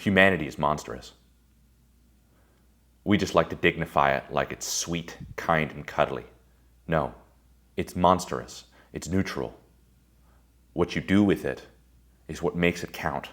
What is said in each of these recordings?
Humanity is monstrous. We just like to dignify it like it's sweet, kind, and cuddly. No, it's monstrous. It's neutral. What you do with it is what makes it count.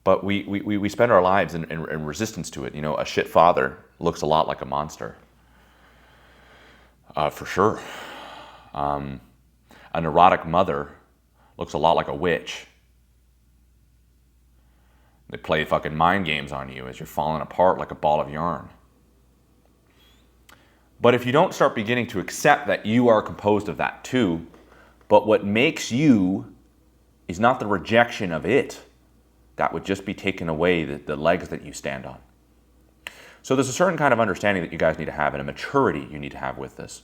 But we spend our lives in resistance to it. You know, a shit father looks a lot like a monster. For sure. A neurotic mother looks a lot like a witch. They play fucking mind games on you as you're falling apart like a ball of yarn. But if you don't start beginning to accept that you are composed of that too, but what makes you is not the rejection of it, that would just be taking away the legs that you stand on. So there's a certain kind of understanding that you guys need to have and a maturity you need to have with this.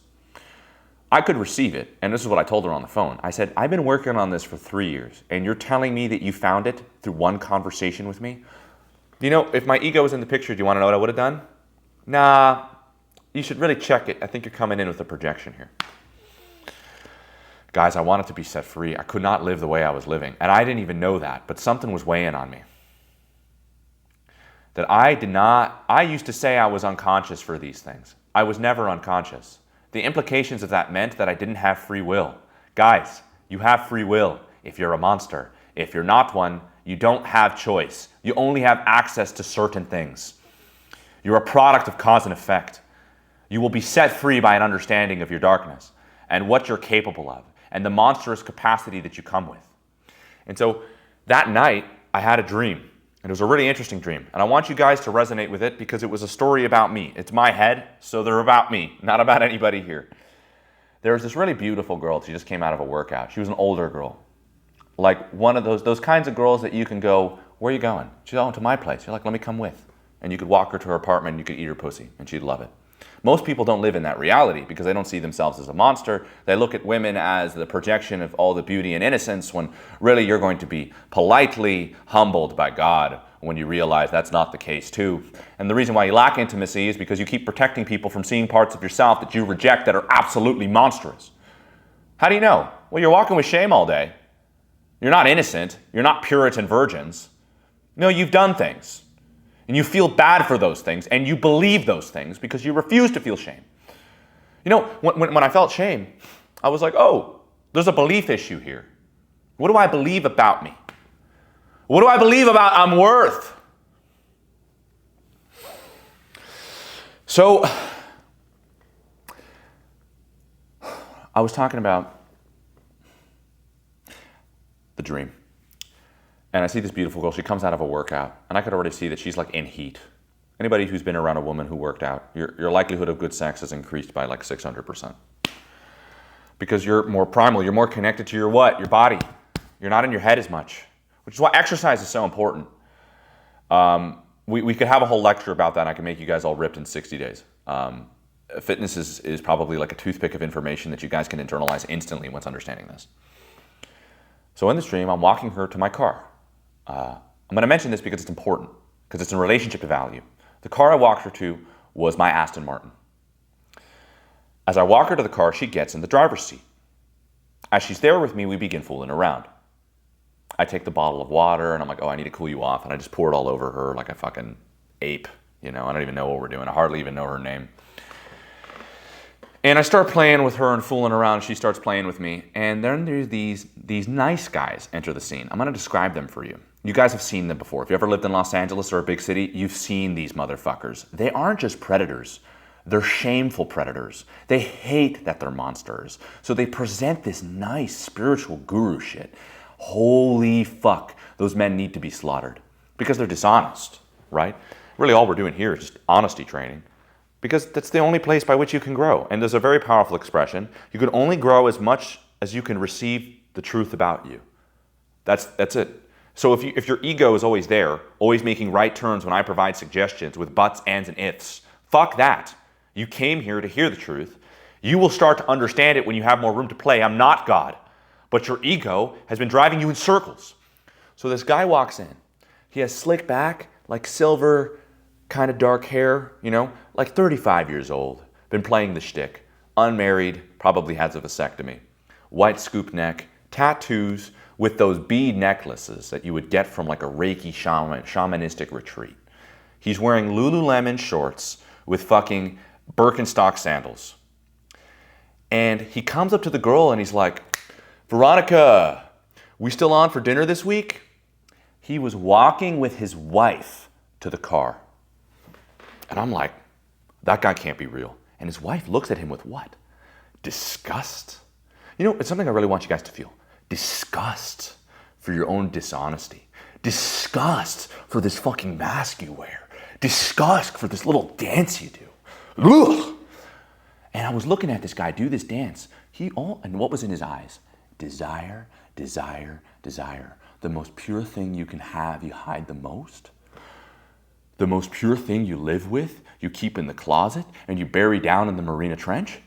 I could receive it, and this is what I told her on the phone. I said, I've been working on this for 3 years, and you're telling me that you found it through one conversation with me? You know, if my ego was in the picture, do you want to know what I would have done? Nah, you should really check it. I think you're coming in with a projection here. Guys, I wanted to be set free. I could not live the way I was living, and I didn't even know that, but something was weighing on me. That I used to say I was unconscious for these things. I was never unconscious. The implications of that meant that I didn't have free will. Guys, you have free will if you're a monster. If you're not one, you don't have choice. You only have access to certain things. You're a product of cause and effect. You will be set free by an understanding of your darkness and what you're capable of and the monstrous capacity that you come with. And so that night, I had a dream. And it was a really interesting dream. And I want you guys to resonate with it because it was a story about me. It's my head, so they're about me, not about anybody here. There was this really beautiful girl. She just came out of a workout. She was an older girl. Like one of those kinds of girls that you can go, where are you going? She's going to my place. You're like, let me come with. And you could walk her to her apartment and you could eat her pussy and she'd love it. Most people don't live in that reality because they don't see themselves as a monster. They look at women as the projection of all the beauty and innocence when really you're going to be politely humbled by God when you realize that's not the case too. And the reason why you lack intimacy is because you keep protecting people from seeing parts of yourself that you reject that are absolutely monstrous. How do you know? Well, you're walking with shame all day. You're not innocent. You're not Puritan virgins. No, you've done things. And you feel bad for those things, and you believe those things because you refuse to feel shame. You know, when I felt shame, I was like, oh, there's a belief issue here. What do I believe about me? What do I believe about I'm worth? So, I was talking about the dream. And I see this beautiful girl. She comes out of a workout, and I could already see that she's like in heat. Anybody who's been around a woman who worked out, your likelihood of good sex is increased by like 600%. Because you're more primal, you're more connected to your what? Your body. You're not in your head as much, which is why exercise is so important. We could have a whole lecture about that, and I can make you guys all ripped in 60 days. Fitness is probably like a toothpick of information that you guys can internalize instantly once understanding this. So in this dream, I'm walking her to my car. I'm going to mention this because it's important, because it's in relationship to value. The car I walked her to was my Aston Martin. As I walk her to the car, she gets in the driver's seat. As she's there with me, we begin fooling around. I take the bottle of water, and I'm like, oh, I need to cool you off, and I just pour it all over her like a fucking ape. You know, I don't even know what we're doing. I hardly even know her name. And I start playing with her and fooling around. She starts playing with me. And then there's these nice guys enter the scene. I'm going to describe them for you. You guys have seen them before. If you ever lived in Los Angeles or a big city, you've seen these motherfuckers. They aren't just predators. They're shameful predators. They hate that they're monsters. So they present this nice spiritual guru shit. Holy fuck, those men need to be slaughtered. Because they're dishonest, right? Really all we're doing here is just honesty training. Because that's the only place by which you can grow. And there's a very powerful expression. You can only grow as much as you can receive the truth about you. That's it. So if your ego is always there, always making right turns when I provide suggestions with buts, ands, and ifs, fuck that. You came here to hear the truth. You will start to understand it when you have more room to play. I'm not God. But your ego has been driving you in circles. So this guy walks in. He has slick back, like silver, kind of dark hair, you know, like 35 years old, been playing the shtick, unmarried, probably has a vasectomy, white scoop neck, tattoos, with those bead necklaces that you would get from like a Reiki shamanistic retreat. He's wearing Lululemon shorts with fucking Birkenstock sandals. And he comes up to the girl and he's like, Veronica, we still on for dinner this week? He was walking with his wife to the car. And I'm like, that guy can't be real. And his wife looks at him with what? Disgust. You know, it's something I really want you guys to feel. Disgust for your own dishonesty. Disgust for this fucking mask you wear. Disgust for this little dance you do. Ugh. And I was looking at this guy do this dance. And what was in his eyes? Desire, desire, desire. The most pure thing you can have, you hide the most. The most pure thing you live with, you keep in the closet and you bury down in the Marina Trench.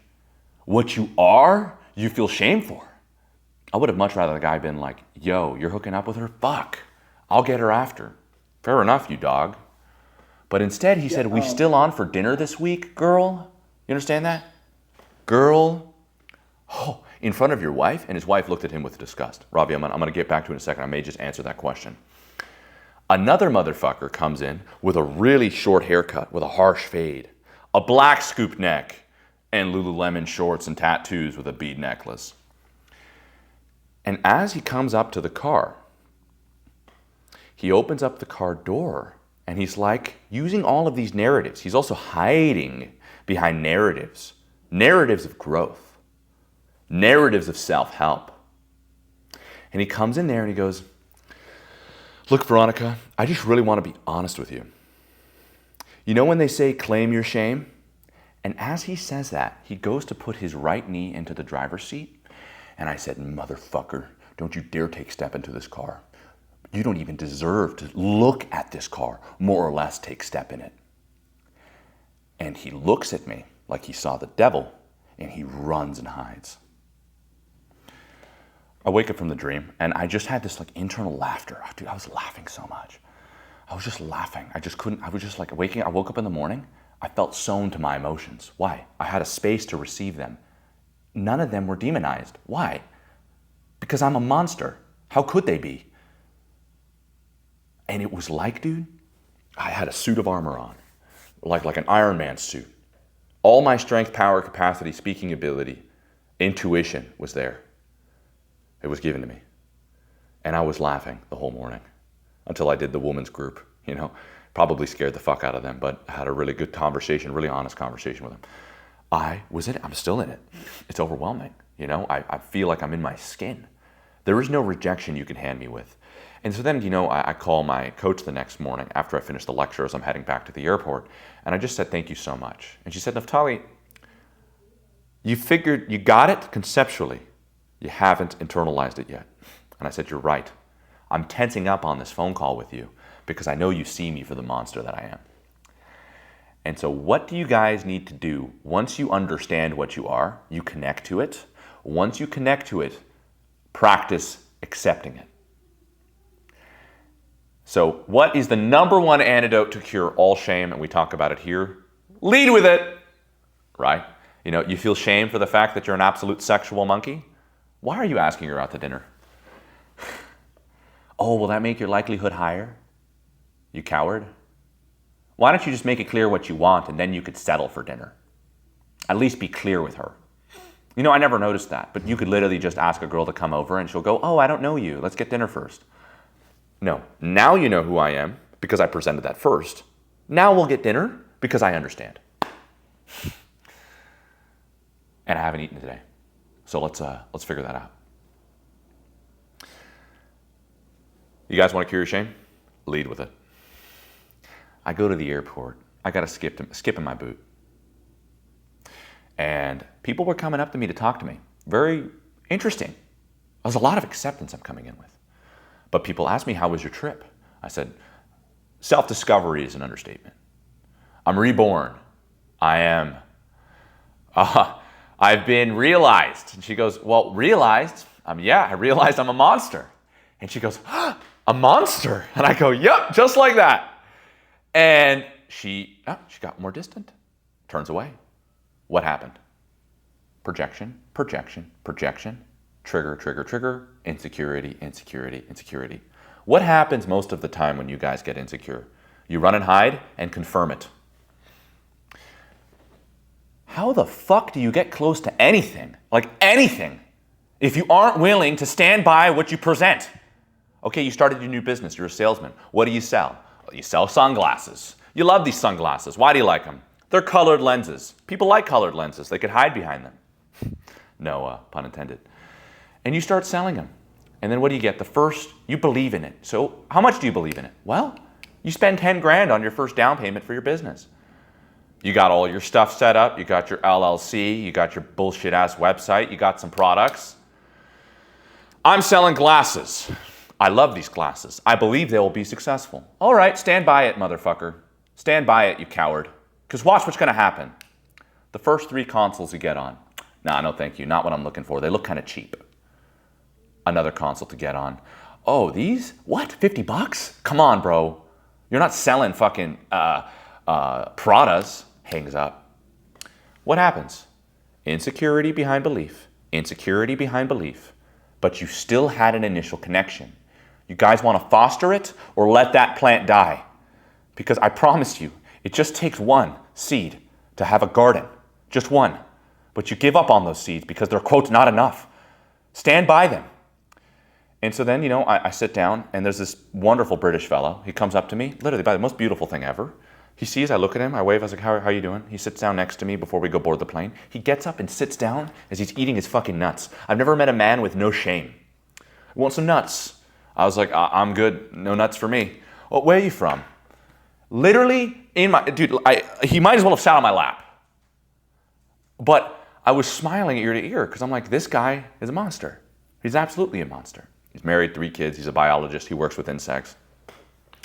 What you are, you feel shame for. I would have much rather the guy been like, yo, you're hooking up with her? Fuck. I'll get her after. Fair enough, you dog. But instead he said, we still on for dinner this week, girl? You understand that? Girl. Oh, in front of your wife? And his wife looked at him with disgust. Ravi, I'm going to get back to it in a second. I may just answer that question. Another motherfucker comes in with a really short haircut, with a harsh fade, a black scoop neck, and Lululemon shorts and tattoos with a bead necklace. And as he comes up to the car, he opens up the car door and he's like using all of these narratives. He's also hiding behind narratives, narratives of growth, narratives of self-help. And he comes in there and he goes, look, Veronica, I just really want to be honest with you. You know when they say claim your shame? And as he says that, he goes to put his right knee into the driver's seat. And I said, motherfucker, don't you dare take step into this car. You don't even deserve to look at this car, more or less take step in it. And he looks at me like he saw the devil, and he runs and hides. I wake up from the dream, and I just had this like internal laughter. Dude, I was laughing so much. I was just laughing. I was just like waking. I woke up in the morning. I felt sewn to my emotions. Why? I had a space to receive them. None of them were demonized. Why? Because I'm a monster. How could they be? And it was like, dude, I had a suit of armor on, like an Iron Man suit. All my strength, power, capacity, speaking ability, intuition was there. It was given to me. And I was laughing the whole morning until I did the women's group, you know. Probably scared the fuck out of them, but I had a really good conversation, really honest conversation with them. I was in it. I'm still in it. It's overwhelming. You know, I feel like I'm in my skin. There is no rejection you can hand me with. And so then, you know, I call my coach the next morning after I finished the lecture as I'm heading back to the airport. And I just said, thank you so much. And she said, Naftali, you figured you got it conceptually. You haven't internalized it yet. And I said, you're right. I'm tensing up on this phone call with you because I know you see me for the monster that I am. And so what do you guys need to do once you understand what you are? You connect to it. Once you connect to it, practice accepting it. So what is the number one antidote to cure all shame? And we talk about it here. Lead with it, right? You know, you feel shame for the fact that you're an absolute sexual monkey? Why are you asking her out to dinner? Oh, will that make your likelihood higher? You coward. Why don't you just make it clear what you want and then you could settle for dinner? At least be clear with her. You know, I never noticed that, but you could literally just ask a girl to come over and she'll go, oh, I don't know you. Let's get dinner first. No, now you know who I am because I presented that first. Now we'll get dinner because I understand. And I haven't eaten today. So let's figure that out. You guys want to cure your shame? Lead with it. I go to the airport. I got a skip in my boot. And people were coming up to me to talk to me. Very interesting. There's a lot of acceptance I'm coming in with. But people asked me, how was your trip? I said, self-discovery is an understatement. I'm reborn. I am. I've been realized. And she goes, well, realized? Yeah, I realized I'm a monster. And she goes, a monster? And I go, yep, just like that. And she got more distant, turns away. What happened? Projection, projection, projection, trigger, trigger, trigger, insecurity, insecurity, insecurity. What happens most of the time when you guys get insecure? You run and hide and confirm it. How the fuck do you get close to anything, like anything, if you aren't willing to stand by what you present? Okay, you started your new business, you're a salesman. What do you sell? Well, you sell sunglasses. You love these sunglasses. Why do you like them? They're colored lenses. People like colored lenses. They could hide behind them. No pun intended. And you start selling them. And then what do you get? You believe in it. So how much do you believe in it? Well, you spend 10 grand on your first down payment for your business. You got all your stuff set up. You got your LLC. You got your bullshit ass website. You got some products. I'm selling glasses. I love these glasses. I believe they will be successful. All right, stand by it, motherfucker. Stand by it, you coward. Because watch what's going to happen. The first 3 consoles you get on. Nah, no thank you. Not what I'm looking for. They look kind of cheap. Another console to get on. Oh, these? What? 50 bucks? Come on, bro. You're not selling fucking Pradas. Hangs up. What happens? Insecurity behind belief. Insecurity behind belief. But you still had an initial connection. You guys want to foster it or let that plant die? Because I promise you, it just takes one seed to have a garden. Just one. But you give up on those seeds because they're, quote, not enough. Stand by them. And so then, I sit down and there's this wonderful British fellow. He comes up to me, literally by the most beautiful thing ever. He sees, I look at him, I wave, I was like, how are you doing? He sits down next to me before we go board the plane. He gets up and sits down as he's eating his fucking nuts. I've never met a man with no shame. You want some nuts? I was like, I'm good, no nuts for me. Well, where are you from? Literally, he might as well have sat on my lap. But I was smiling ear to ear because I'm like, this guy is a monster. He's absolutely a monster. He's married, 3 kids, he's a biologist, he works with insects.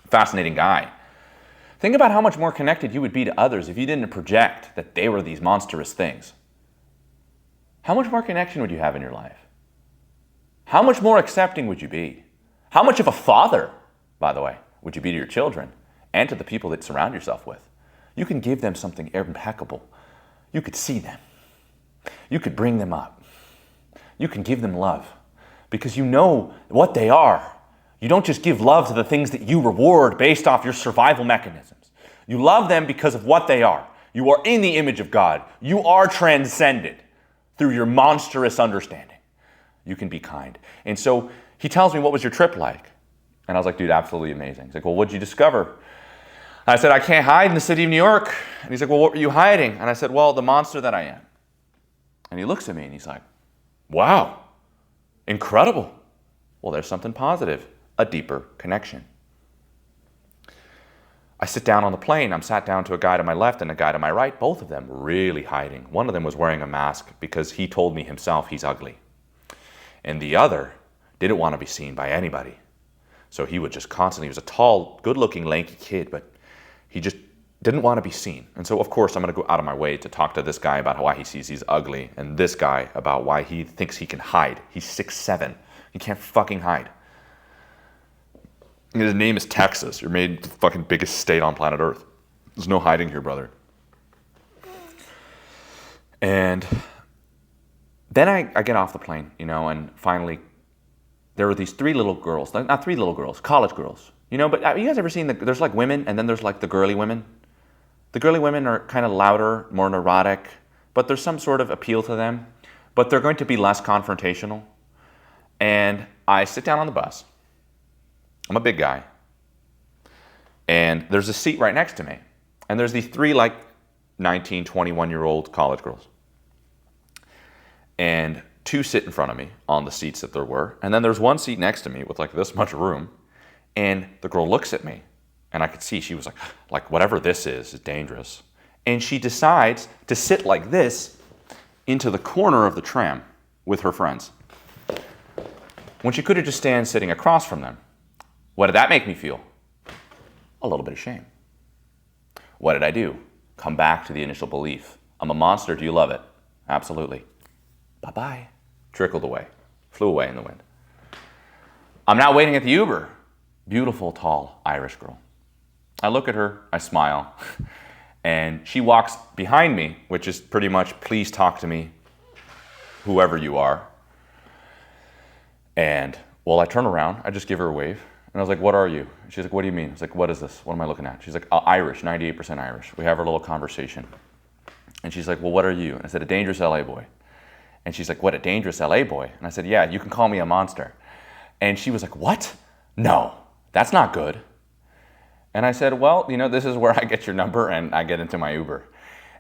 Fascinating guy. Think about how much more connected you would be to others if you didn't project that they were these monstrous things. How much more connection would you have in your life? How much more accepting would you be? How much of a father, by the way, would you be to your children and to the people that surround yourself with? You can give them something impeccable. You could see them. You could bring them up. You can give them love because you know what they are. You don't just give love to the things that you reward based off your survival mechanisms. You love them because of what they are. You are in the image of God. You are transcended through your monstrous understanding. You can be kind. And so he tells me, what was your trip like? And I was like, dude, absolutely amazing. He's like, well, what'd you discover? I said, I can't hide in the city of New York. And he's like, well, what were you hiding? And I said, well, the monster that I am. And he looks at me and he's like, wow, incredible. Well, there's something positive, a deeper connection. I sit down on the plane. I'm sat down to a guy to my left and a guy to my right, both of them really hiding. One of them was wearing a mask because he told me himself he's ugly. And the other didn't want to be seen by anybody. So he would just constantly, he was a tall, good-looking, lanky kid, but he just didn't want to be seen. And so, of course, I'm going to go out of my way to talk to this guy about why he sees he's ugly, and this guy about why he thinks he can hide. He's 6'7". He can't fucking hide. And his name is Texas. You're made the fucking biggest state on planet Earth. There's no hiding here, brother. And then I get off the plane, and finally, there were these 3 little girls, not 3 little girls, college girls, but have you guys ever seen, there's like women, and then there's like the girly women. The girly women are kind of louder, more neurotic, but there's some sort of appeal to them, but they're going to be less confrontational. And I sit down on the bus. I'm a big guy. And there's a seat right next to me. And there's these 3 like 19, 21-year-old college girls. And 2 sit in front of me on the seats that there were. And then there's 1 seat next to me with like this much room. And the girl looks at me. And I could see she was like whatever this is dangerous. And she decides to sit like this into the corner of the tram with her friends. When she could have just stand sitting across from them. What did that make me feel? A little bit of shame. What did I do? Come back to the initial belief. I'm a monster. Do you love it? Absolutely. Bye-bye. Trickled away. Flew away in the wind. I'm now waiting at the Uber. Beautiful, tall Irish girl. I look at her, I smile, and she walks behind me, which is pretty much, please talk to me, whoever you are. And, well, I turn around, I just give her a wave. And I was like, what are you? She's like, what do you mean? I was like, what is this? What am I looking at? She's like, Irish, 98% Irish. We have our little conversation. And she's like, well, what are you? And I said, a dangerous LA boy. And she's like, what, a dangerous LA boy? And I said, yeah, you can call me a monster. And she was like, what? No, that's not good. And I said, well, this is where I get your number and I get into my Uber.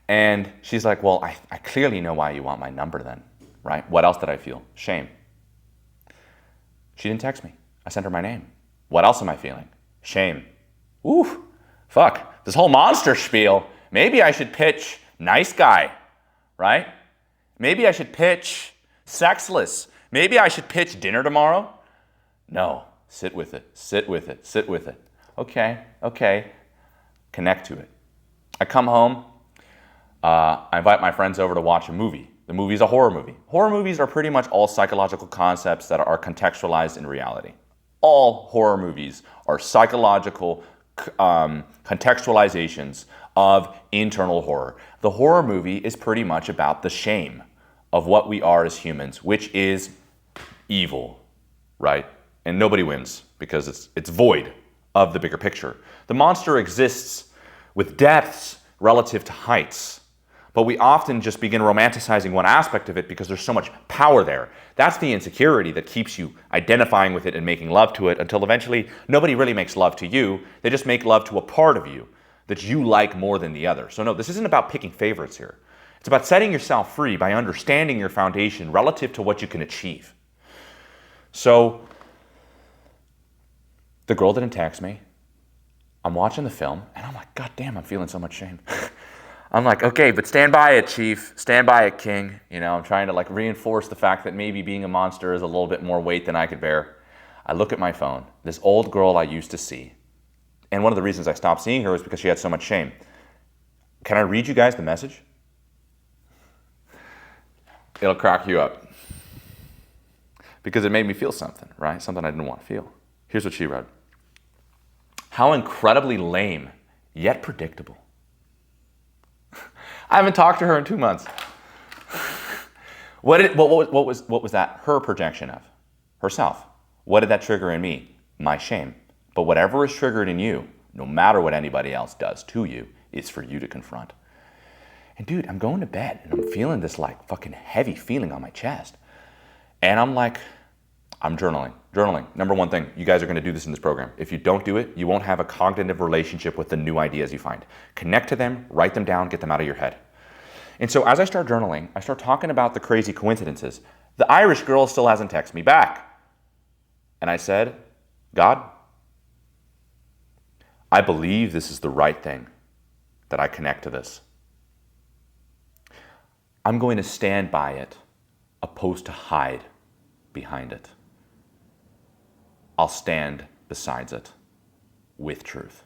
And she's like, well, I clearly know why you want my number then, right? What else did I feel? Shame. She didn't text me. I sent her my name. What else am I feeling? Shame. Ooh, fuck, this whole monster spiel. Maybe I should pitch nice guy, right? Maybe I should pitch sexless. Maybe I should pitch dinner tomorrow. No, sit with it, sit with it, sit with it. Okay, connect to it. I come home, I invite my friends over to watch a movie. The movie's a horror movie. Horror movies are pretty much all psychological concepts that are contextualized in reality. All horror movies are psychological contextualizations of internal horror. The horror movie is pretty much about the shame of what we are as humans, which is evil, right? And nobody wins because it's void of the bigger picture. The monster exists with depths relative to heights, but we often just begin romanticizing one aspect of it because there's so much power there. That's the insecurity that keeps you identifying with it and making love to it until eventually nobody really makes love to you. They just make love to a part of you that you like more than the other. So no, this isn't about picking favorites here. It's about setting yourself free by understanding your foundation relative to what you can achieve. So the girl didn't text me. I'm watching the film and I'm like, God damn, I'm feeling so much shame. I'm like, okay, but stand by it, Chief. Stand by it, King. I'm trying to reinforce the fact that maybe being a monster is a little bit more weight than I could bear. I look at my phone, this old girl I used to see. And one of the reasons I stopped seeing her was because she had so much shame. Can I read you guys the message? It'll crack you up. Because it made me feel something, right? Something I didn't want to feel. Here's what she wrote. How incredibly lame, yet predictable. I haven't talked to her in 2 months. What was that her projection of? Herself. What did that trigger in me? My shame. But whatever is triggered in you, no matter what anybody else does to you, is for you to confront. And dude, I'm going to bed and I'm feeling this fucking heavy feeling on my chest. And I'm like, I'm journaling. Journaling, number one thing, you guys are going to do this in this program. If you don't do it, you won't have a cognitive relationship with the new ideas you find. Connect to them, write them down, get them out of your head. And so as I start journaling, I start talking about the crazy coincidences. The Irish girl still hasn't texted me back. And I said, God, I believe this is the right thing, that I connect to this. I'm going to stand by it, opposed to hide behind it. I'll stand beside it with truth.